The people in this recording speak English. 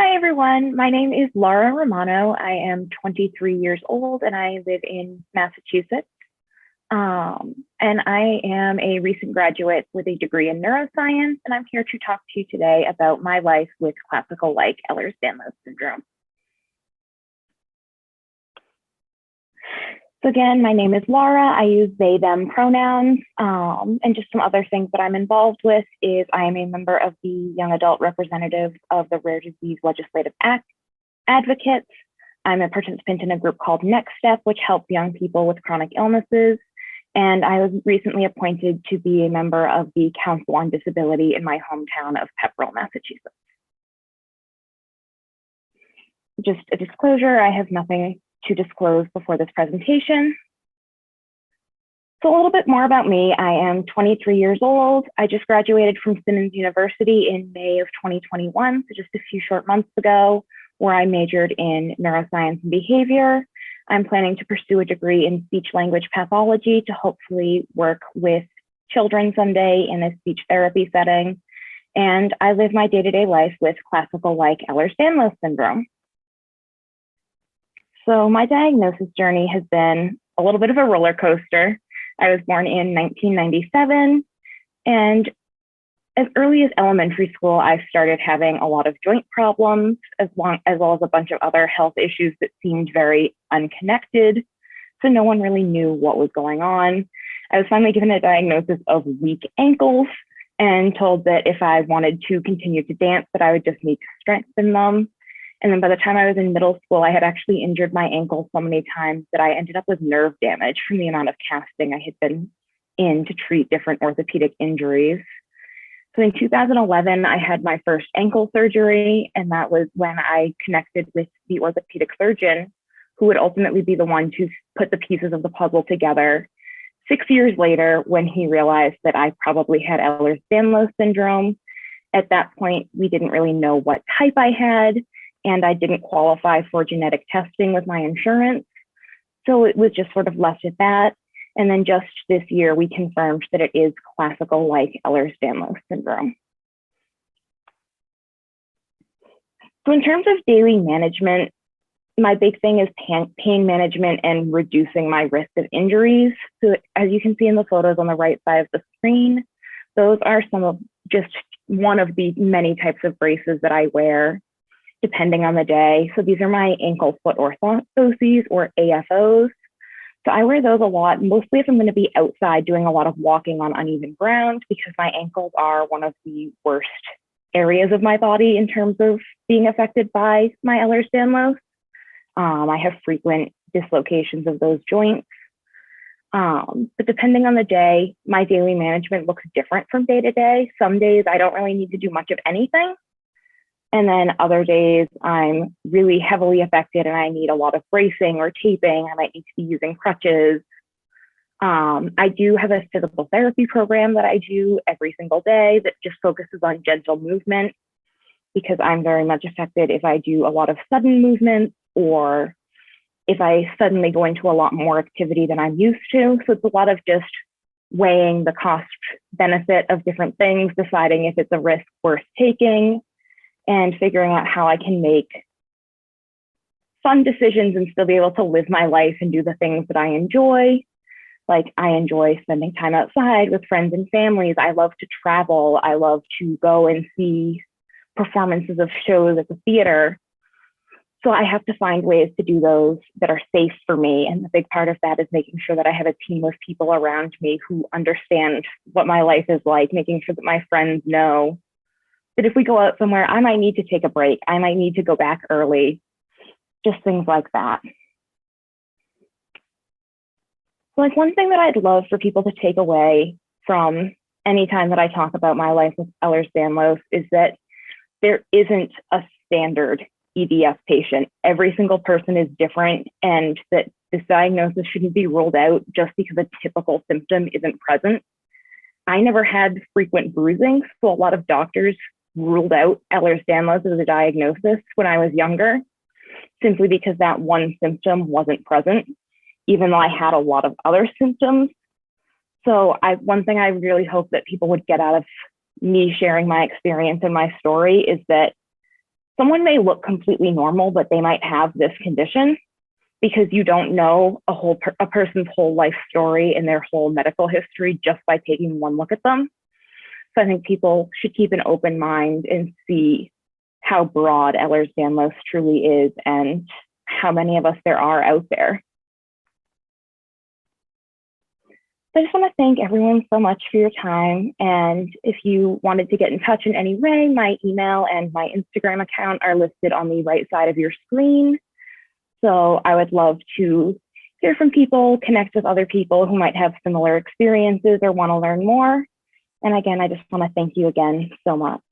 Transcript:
Hi, everyone. My name is Laura Romano. I am 23 years old and I live in Massachusetts. And I am a recent graduate with a degree in neuroscience, and I'm here to talk to you today about my life with classical-like Ehlers-Danlos syndrome. So again, my name is Laura. I use they, them pronouns, and just some other things that I'm involved with is I am a member of the Young Adult Representative of the Rare Disease Legislative Advocates. I'm a participant in a group called Next Step, which helps young people with chronic illnesses. And I was recently appointed to be a member of the Council on Disability in my hometown of Pepperell, Massachusetts. Just a disclosure, I have nothing to disclose before this presentation. So a little bit more about me. I am 23 years old. I just graduated from Simmons University in May of 2021, so just a few short months ago, where I majored in Neuroscience and Behavior. I'm planning to pursue a degree in Speech-Language Pathology to hopefully work with children someday in a speech therapy setting. And I live my day-to-day life with classical-like Ehlers-Danlos syndrome. So my diagnosis journey has been a little bit of a roller coaster. I was born in 1997, and as early as elementary school, I started having a lot of joint problems, as well as a bunch of other health issues that seemed very unconnected. So no one really knew what was going on. I was finally given a diagnosis of weak ankles and told that if I wanted to continue to dance, that I would just need to strengthen them. And then by the time I was in middle school, I had actually injured my ankle so many times that I ended up with nerve damage from the amount of casting I had been in to treat different orthopedic injuries. So in 2011, I had my first ankle surgery, and that was when I connected with the orthopedic surgeon, who would ultimately be the one to put the pieces of the puzzle together 6 years later, when he realized that I probably had Ehlers-Danlos syndrome. At that point, we didn't really know what type I had, and I didn't qualify for genetic testing with my insurance. So it was just sort of left at that. And then just this year, we confirmed that it is classical-like Ehlers-Danlos syndrome. So in terms of daily management, my big thing is pain management and reducing my risk of injuries. So as you can see in the photos on the right side of the screen, those are some of just one of the many types of braces that I wear, depending on the day. So these are my ankle foot orthoses, or AFOs. So I wear those a lot, mostly if I'm going to be outside doing a lot of walking on uneven ground, because my ankles are one of the worst areas of my body in terms of being affected by my Ehlers-Danlos. I have frequent dislocations of those joints. But depending on the day, my daily management looks different from day to day. Some days I don't really need to do much of anything. And then other days I'm really heavily affected and I need a lot of bracing or taping. I might need to be using crutches. I do have a physical therapy program that I do every single day that just focuses on gentle movement, because I'm very much affected if I do a lot of sudden movement or if I suddenly go into a lot more activity than I'm used to. So it's a lot of just weighing the cost benefit of different things, deciding if it's a risk worth taking, and figuring out how I can make fun decisions and still be able to live my life and do the things that I enjoy. Like, I enjoy spending time outside with friends and families. I love to travel. I love to go and see performances of shows at the theater. So I have to find ways to do those that are safe for me. And the big part of that is making sure that I have a team of people around me who understand what my life is like, making sure that my friends know that if we go out somewhere, I might need to take a break. I might need to go back early, just things like that. So like, one thing that I'd love for people to take away from any time that I talk about my life with Ehlers-Danlos is that there isn't a standard EDS patient. Every single person is different, and that this diagnosis shouldn't be ruled out just because a typical symptom isn't present. I never had frequent bruising, so a lot of doctors ruled out Ehlers-Danlos as a diagnosis when I was younger, simply because that one symptom wasn't present, even though I had a lot of other symptoms. So one thing I really hope that people would get out of me sharing my experience and my story is that someone may look completely normal, but they might have this condition because you don't know a person's whole life story and their whole medical history just by taking one look at them. So I think people should keep an open mind and see how broad Ehlers-Danlos truly is and how many of us there are out there. So I just want to thank everyone so much for your time. And if you wanted to get in touch in any way, my email and my Instagram account are listed on the right side of your screen. So I would love to hear from people, connect with other people who might have similar experiences or want to learn more. And again, I just want to thank you again so much.